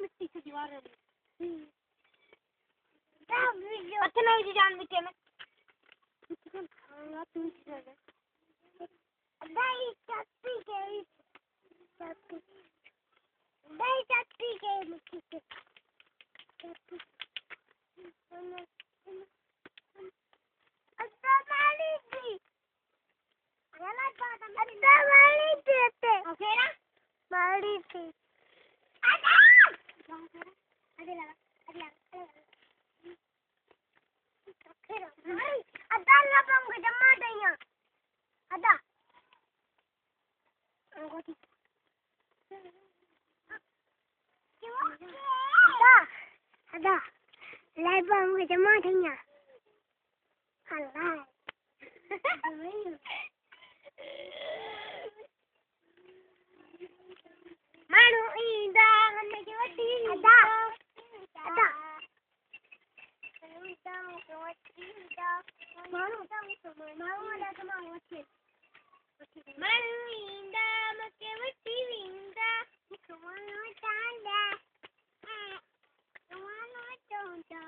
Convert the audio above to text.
मिट्टी से दीवार है अच्छा नहीं जान मिट्टी में लाइव में जमा थैया अल्लाह मानो इंदा हमने के वटी अदा अदा मानो वाला समाओ वटी मानो इंदा मके वटी विंदा मानो चांदा मानो चांदा